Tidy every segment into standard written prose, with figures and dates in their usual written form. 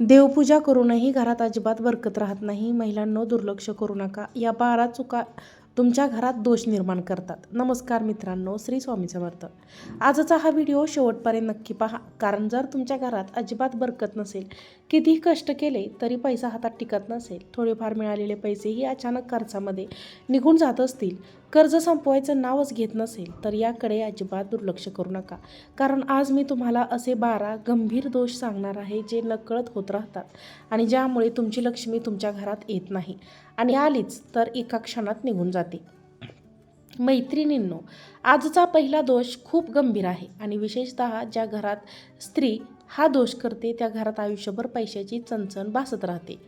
देवपूजा करूनही घरात अजिबात बरकत राहत नाही. महिलांनो, दुर्लक्ष करू नका. या 12 चुका तुमच्या घरात दोष निर्माण करतात. नमस्कार मित्रांनो, श्री स्वामी समर्थ. आजचा हा व्हिडिओ शेवटपर्यंत नक्की पहा, कारण जर तुमच्या घरात अजिबात बरकत नसेल, कितीही कष्ट केले तरी पैसा हातात टिकत नसेल, थोडेफार मिळालेले पैसेही अचानक खर्चामध्ये निघून जात असतील, कर्ज संपवायचं नावच घेत नसेल, तर याकडे अजिबात दुर्लक्ष करू नका. कारण आज मी तुम्हाला असे 12 गंभीर दोष सांगणार आहे, जे नकळत होत राहतात आणि ज्यामुळे तुमची लक्ष्मी तुमच्या घरात येत नाही आणि आलीच तर एका क्षणात निघून जाते. मैत्रिणींनो, आजचा पहिला दोष खूप गंभीर आहे आणि विशेषतः ज्या घरात स्त्री हा दोष करते त्या घरात आयुष्यभर पैशाची चणचण भासत राहते.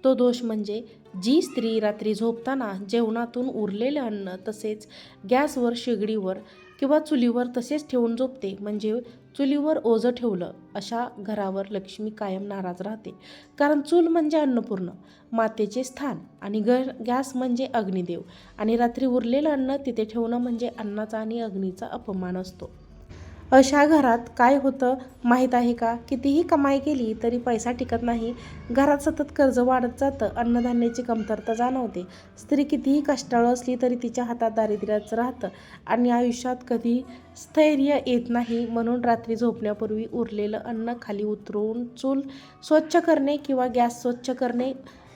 तो दोष म्हणजे जी स्त्री रात्री झोपताना जेवणातून उरलेले अन्न तसेच गॅसवर, शेगडीवर किंवा चुलीवर तसेच ठेवून झोपते, म्हणजे चुलीवर ओझं ठेवलं, अशा घरावर लक्ष्मी कायम नाराज राहते. कारण चूल म्हणजे अन्नपूर्ण, मातेचे स्थान, आणि गॅस म्हणजे अग्निदेव, आणि रात्री उरलेलं अन्न तिथे ठेवणं म्हणजे अन्नाचा आणि अग्नीचा अपमान असतो. अशा घरात काय होतं माहीत आहे का? कितीही कमाई केली तरी पैसा टिकत नाही. घरात सतत कर्ज वाढत जातं, अन्नधान्याची कमतरता जाणवते. स्त्री कितीही कष्टाळू असली तरी तिच्या हातात दारिद्र्याचं राहतं आणि आयुष्यात कधी स्थैर्य येत नाही. म्हणून रात्री झोपण्यापूर्वी उरलेलं अन्न खाली उतरवून चूल स्वच्छ करणे किंवा गॅस स्वच्छ करणे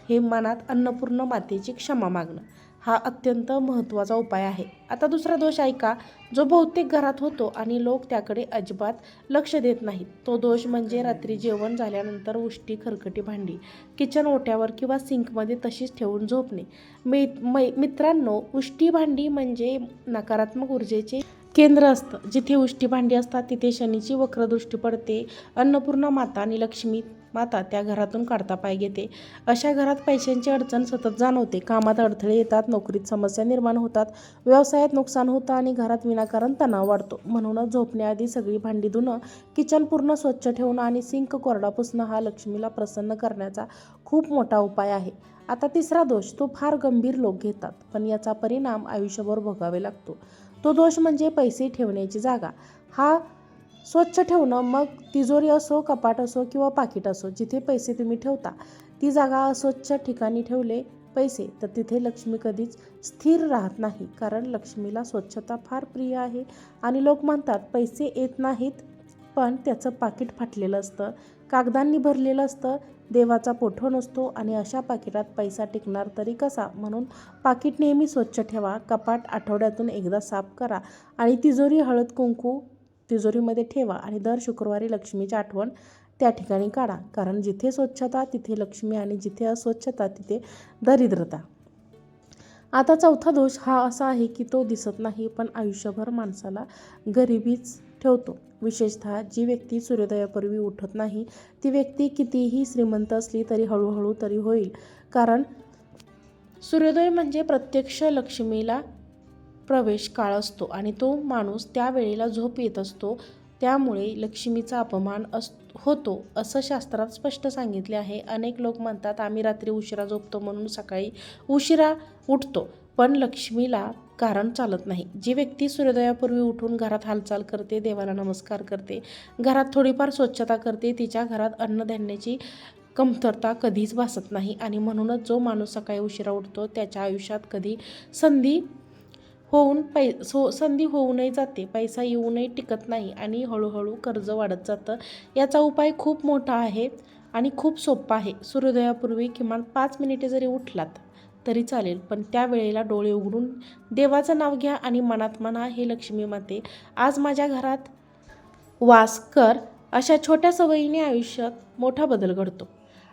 हे मनात अन्नपूर्ण मातेची क्षमा मागणं, हा अत्यंत महत्त्वाचा उपाय आहे. आता दुसरा दोष ऐका, जो बहुतेक घरात होतो आणि लोक त्याकडे अजिबात लक्ष देत नाहीत. तो दोष म्हणजे रात्री जेवण झाल्यानंतर उष्टी खरकटी भांडी किचन ओट्यावर किंवा सिंकमध्ये तशीच ठेवून झोपणे. मित्रांनो, उष्टी भांडी म्हणजे नकारात्मक ऊर्जेचे केंद्र असतं. जिथे उष्टी भांडी असतात तिथे शनीची वक्रदृष्टी पडते. अन्नपूर्णा माता आणि लक्ष्मी माता त्या घरातून काढता पाय घेते. अशा घरात पैशांची अडचण सतत जाणवते, कामात अडथळे येतात, नोकरीत समस्या निर्माण होतात, व्यवसायात नुकसान होतं आणि घरात विनाकारण तणाव वाढतो. म्हणूनच झोपण्याआधी सगळी भांडी धुणं, किचन पूर्ण स्वच्छ ठेवणं आणि सिंक कोरडा पुसणं हा लक्ष्मीला प्रसन्न करण्याचा खूप मोठा उपाय आहे. आता तिसरा दोष, तो फार गंभीर लोक घेतात, पण याचा परिणाम आयुष्यभर भोगावे लागतो. तो दोष म्हणजे पैसे ठेवण्याची जागा. हा स्वच्छ ठेवणं, मग तिजोरी असो, कपाट असो किंवा पाकिट असो, जिथे पैसे तुम्ही ठेवता ती जागा अस्वच्छ ठिकाणी ठेवले पैसे तर तिथे लक्ष्मी कधीच स्थिर राहत नाही. कारण लक्ष्मीला स्वच्छता फार प्रिय आहे आणि लोक म्हणतात पैसे येत नाहीत, पण त्याचं पाकिट फाटलेलं असतं, कागदांनी भरलेलं असतं, देवाचा फोटो नसतो आणि अशा पाकिटात पैसा टिकणार तरी कसा? म्हणून पाकिट नेहमी स्वच्छ ठेवा, कपाट आठवड्यातून एकदा साफ करा आणि तिजोरी हळद कुंकू तिजोरीमध्ये ठेवा आणि दर शुक्रवारी लक्ष्मीची आठवण त्या ठिकाणी काढा. कारण जिथे स्वच्छता तिथे लक्ष्मी आणि जिथे अस्वच्छता तिथे दरिद्रता. आता चौथा दोष हा असा आहे की तो दिसत नाही, पण आयुष्यभर माणसाला गरिबीच ठेवतो. विशेषतः जी व्यक्ती सूर्योदयापूर्वी उठत नाही ती व्यक्ती कितीही श्रीमंत असली तरी हळूहळू तरी होईल. कारण सूर्योदय म्हणजे प्रत्यक्ष लक्ष्मीला प्रवेश काळ असतो आणि तो माणूस त्यावेळेला झोप येत असतो, त्यामुळे लक्ष्मीचा अपमान होतो असं शास्त्रात स्पष्ट सांगितले आहे. अनेक लोक म्हणतात आम्ही रात्री उशिरा झोपतो म्हणून सकाळी उशिरा उठतो, पण लक्ष्मीला कारण चालत नाही. जी व्यक्ती सूर्योदयापूर्वी उठून घरात हालचाल करते, देवाला नमस्कार करते, घरात थोडीफार स्वच्छता करते, तिच्या घरात अन्नधान्याची कमतरता कधीच भासत नाही. आणि म्हणूनच जो माणूस सकाळी उशिरा उठतो त्याच्या आयुष्यात कधी संधी होऊनही जाते, पैसा येऊनही टिकत नाही आणि हळूहळू कर्ज वाढत जातं. याचा उपाय खूप मोठा आहे आणि खूप सोपा आहे. सूर्योदयापूर्वी किमान 5 मिनिटे जरी उठलात तरी चालेल, पण त्या वेळेला डोळे उघडून देवाचं नाव घ्या आणि मनात म्हणा, हे लक्ष्मी माते, आज माझ्या घरात वास कर. अशा छोट्या सवयीने आयुष्यात मोठा बदल घडतो.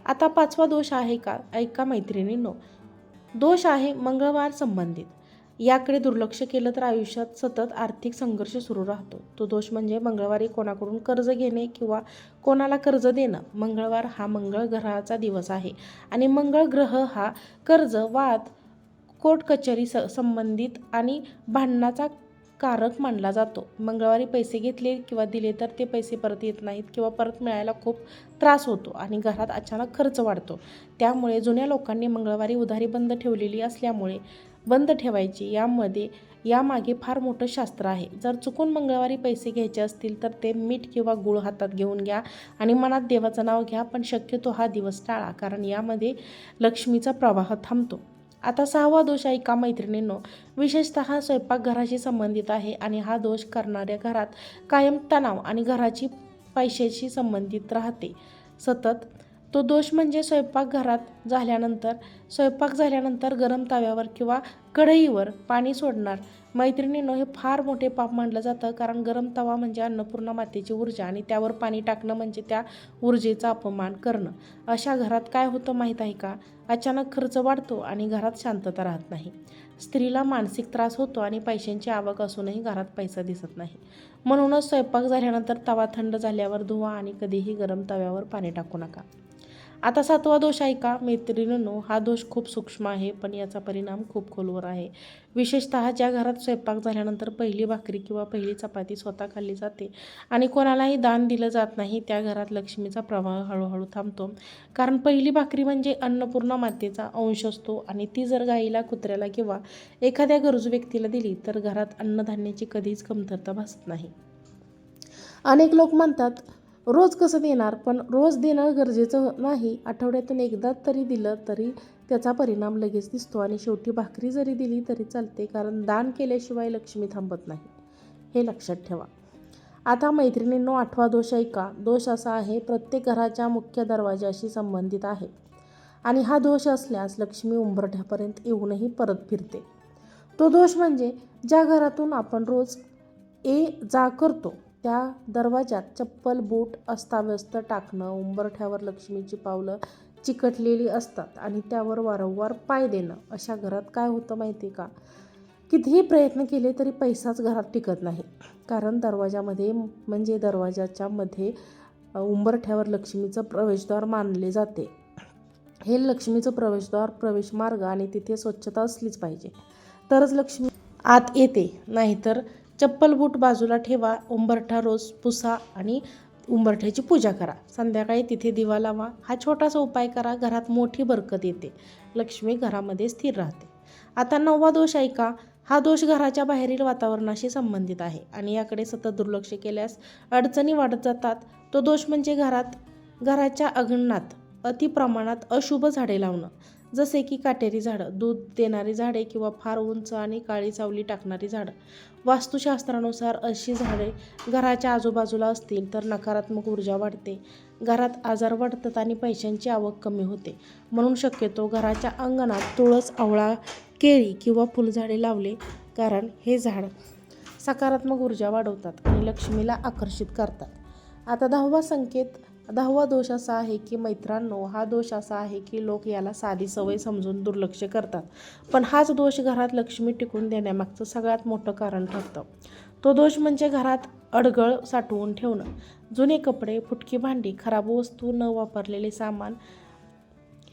आता पाचवा दोष आहे का? ऐका मैत्रिणींनो, दोष आहे मंगळवार संबंधित. याकडे दुर्लक्ष केलं तर आयुष्यात सतत आर्थिक संघर्ष सुरू राहतो. तो दोष म्हणजे मंगळवारी कोणाकडून कर्ज घेणे किंवा कोणाला कर्ज देणं. मंगळवार हा मंगळ ग्रहाचा दिवस आहे आणि मंगळ ग्रह हा कर्ज, वाद, कोर्ट कचेरी संबंधित आणि भांडणाचा कारक मानला जातो. मंगळवारी पैसे घेतले किंवा दिले तर ते पैसे परत येत नाहीत किंवा परत मिळायला खूप त्रास होतो आणि घरात अचानक खर्च वाढतो. त्यामुळे जुन्या लोकांनी मंगळवारी उधारी बंद ठेवलेली असल्यामुळे बंद ठेवायची. यामध्ये यामागे फार मोठं शास्त्र आहे. जर चुकून मंगळवारी पैसे घ्यायचे असतील तर ते मीठ किंवा गूळ हातात घेऊन घ्या आणि मनात देवाचं नाव घ्या, पण शक्यतो हा दिवस टाळा, कारण यामध्ये लक्ष्मीचा प्रवाह थांबतो. आता 6वा दोष ऐका मैत्रिणींनो, विशेषतः स्वयंपाकघराशी संबंधित आहे आणि हा दोष करणाऱ्या घरात कायम तणाव आणि घराची पैशाशी संबंधित राहते सतत. तो दोष म्हणजे स्वयंपाक झाल्यानंतर गरम तव्यावर किंवा कढईवर पाणी सोडणार. मैत्रिणींनो, हे फार मोठे पाप मानलं जातं, कारण गरम तवा म्हणजे अन्नपूर्णा मातेची ऊर्जा आणि त्यावर पाणी टाकणं म्हणजे त्या ऊर्जेचा अपमान करणं. अशा घरात काय होतं माहीत आहे का? अचानक खर्च वाढतो आणि घरात शांतता राहत नाही. स्त्रीला मानसिक त्रास होतो आणि पैशांची आवक असूनही घरात पैसा दिसत नाही. म्हणूनच स्वयंपाक झाल्यानंतर तवा थंड झाल्यावर धुवा आणि कधीही गरम तव्यावर पाणी टाकू नका. आता 7वा दोष ऐका मैत्रिणींनो, हा दोष खूप सूक्ष्म आहे, पण याचा परिणाम खूप खोलवर आहे. विशेषतः ज्या घरात स्वयंपाक झाल्यानंतर पहिली भाकरी किंवा पहिली चपाती स्वतः खाल्ली जाते आणि कोणालाही दान दिलं जात नाही, त्या घरात लक्ष्मीचा प्रवाह हळूहळू थांबतो. कारण पहिली भाकरी म्हणजे अन्नपूर्णा मातेचा अंश असतो आणि ती जर गाईला, कुत्र्याला किंवा एखाद्या गरजू व्यक्तीला दिली तर घरात अन्नधान्याची कधीच कमतरता भासत नाही. अनेक लोक म्हणतात, रोज कसं देणार? पण रोज देणं गरजेचं नाही. आठवड्यातून एकदा तरी दिलं तरी त्याचा परिणाम लगेच दिसतो आणि शेवटी भाकरी जरी दिली तरी चालते, कारण दान केल्याशिवाय लक्ष्मी थांबत नाही, हे लक्षात ठेवा. आता मैत्रिणींनो, 8वा दोष ऐका. दोष असा आहे, प्रत्येक घराच्या मुख्य दरवाजाशी संबंधित आहे आणि हा दोष असल्यास लक्ष्मी उंबरठ्यापर्यंत येऊनही परत फिरते. तो दोष म्हणजे ज्या घरातून आपण रोज ये जा करतो त्या दरवाजात चप्पल, बूट अस्ताव्यस्त टाकणं, उंबरठ्यावर लक्ष्मीची पावलं चिकटलेली असतात आणि त्यावर वारंवार पाय देणं. अशा घरात काय होतं माहिती आहे का? कितीही प्रयत्न केले तरी पैसाच घरात टिकत नाही, कारण दरवाजाच्या मध्ये उंबरठ्यावर लक्ष्मीचं प्रवेशद्वार मानले जाते. हे लक्ष्मीचं प्रवेशद्वार, प्रवेशमार्ग आणि तिथे स्वच्छता असलीच पाहिजे, तरच लक्ष्मी आत येते. नाहीतर चप्पल, बूट बाजूला ठेवा, उंबरठा रोज पुसा आणि उंबरठ्याची पूजा करा. संध्याकाळी तिथे दिवा लावा. हा छोटासा उपाय करा, घरात मोठी बरकत येते, लक्ष्मी घरामध्ये स्थिर राहते. आता 9वा दोष ऐका. हा दोष घराच्या बाहेरील वातावरणाशी संबंधित आहे आणि याकडे सतत दुर्लक्ष केल्यास अडचणी वाढत जातात. तो दोष म्हणजे घराच्या अंगणात अतिप्रमाणात अशुभ झाडे लावणं, जसे की काटेरी झाडं, दूध देणारी झाडे किंवा फार उंच आणि काळी सावली टाकणारी झाडं. वास्तुशास्त्रानुसार अशी झाडे घराच्या आजूबाजूला असतील तर नकारात्मक ऊर्जा वाढते, घरात आजार वाढतात आणि पैशांची आवक कमी होते. म्हणून शक्यतो घराच्या अंगणात तुळस, आवळा, केळी किंवा फुलझाडे लावले, कारण हे झाड सकारात्मक ऊर्जा वाढवतात आणि लक्ष्मीला आकर्षित करतात. आता 10वा दोष असा आहे की मित्रांनो, हा दोष असा आहे की लोक याला साधी सवय समजून दुर्लक्ष करतात, पण हाच दोष घरात लक्ष्मी टिकून देण्यामागचं सगळ्यात मोठं कारण ठरतं. तो दोष म्हणजे घरात अडगळ साठवून ठेवणं. जुने कपडे, फुटकी भांडी, खराब वस्तू, न वापरलेले सामान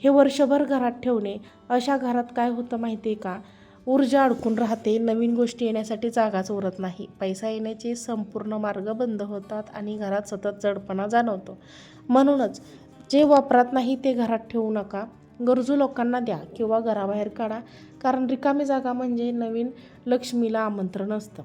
हे वर्षभर घरात ठेवणे. अशा घरात काय होतं माहिती आहे का? ऊर्जा अडकून राहते, नवीन गोष्टी येण्यासाठी जागाच उरत नाही, पैसा येण्याचे संपूर्ण मार्ग बंद होतात आणि घरात सतत जडपणा जाणवतो. म्हणूनच जे वापरात नाही ते घरात ठेवू नका, गरजू लोकांना द्या किंवा घराबाहेर काढा, कारण रिकामी जागा म्हणजे नवीन लक्ष्मीला आमंत्रण असतं.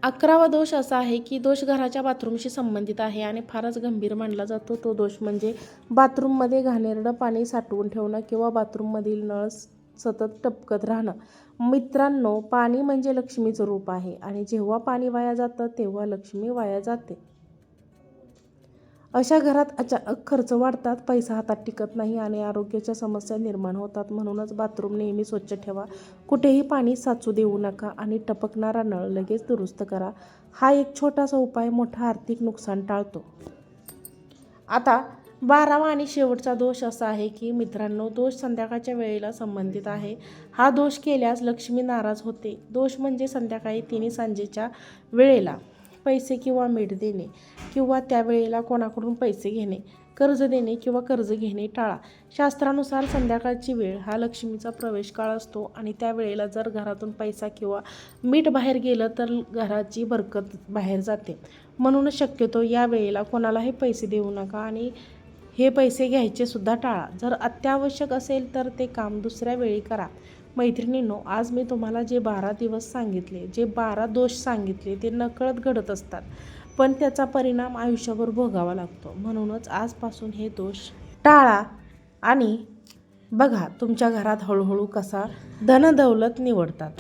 11वा दोष असा आहे की दोष घराच्या बाथरूमशी संबंधित आहे आणि फारच गंभीर मानला जातो. तो दोष म्हणजे बाथरूममध्ये घाणेरडं पाणी साठवून ठेवणं किंवा बाथरूममधील नळ सतत टपकत राहणं. मित्रांनो, पाणी म्हणजे लक्ष्मीचं रूप आहे आणि जेव्हा पाणी वाया जातं तेव्हा लक्ष्मी वाया जाते. अशा घरात अचानक खर्च वाढतात, पैसा हातात टिकत नाही आणि आरोग्याच्या समस्या निर्माण होतात. म्हणूनच बाथरूम नेहमी स्वच्छ ठेवा, कुठेही पाणी साचू देऊ नका आणि टपकणारा नळ लगेच दुरुस्त करा. हा एक छोटासा उपाय मोठं आर्थिक नुकसान टाळतो. आता 12वा आणि शेवटचा दोष असा आहे की मित्रांनो, दोष संध्याकाळच्या वेळेला संबंधित आहे. हा दोष केल्यास लक्ष्मी नाराज होते. दोष म्हणजे संध्याकाळी तिन्ही सांजेच्या वेळेला पैसे किंवा मीठ देणे किंवा त्या वेळेला कोणाकडून पैसे घेणे, कर्ज देणे किंवा कर्ज घेणे टाळा. शास्त्रानुसार संध्याकाळची वेळ हा लक्ष्मीचा प्रवेश काळ असतो आणि त्या वेळेला जर घरातून पैसा किंवा मीठ बाहेर गेलं तर घराची बरकत बाहेर जाते. म्हणूनच शक्यतो या वेळेला कोणालाही पैसे देऊ नका आणि हे पैसे घ्यायचे सुद्धा टाळा. जर अत्यावश्यक असेल तर ते काम दुसऱ्या वेळी करा, मैत्रिणींनो, आज मी तुम्हाला जे 12 दिवस सांगितले, जे 12 दोष सांगितले ते नकळत घडत असतात, पण त्याचा परिणाम आयुष्यभर भोगावा लागतो. म्हणूनच आजपासून हे दोष टाळा आणि बघा तुमच्या घरात हळूहळू कसा धनदौलत निवडतात.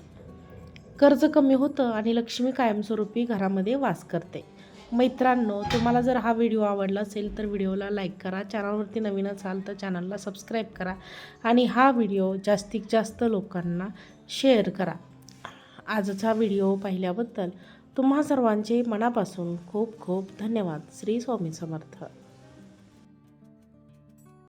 कर्ज कमी होतं आणि लक्ष्मी कायमस्वरूपी घरामध्ये वास करते. मित्रांनो, तुम्हाला जर हा व्हिडिओ आवडला असेल तर व्हिडिओला लाईक करा. चॅनलवरती नवीन असाल तर चॅनलला सबस्क्राईब करा आणि हा व्हिडिओ जास्तीत जास्त लोकांना शेअर करा. आजचा व्हिडिओ पाहिल्याबद्दल तुम्हा सर्वांचे मनापासून खूप खूप धन्यवाद. श्री स्वामी समर्थ.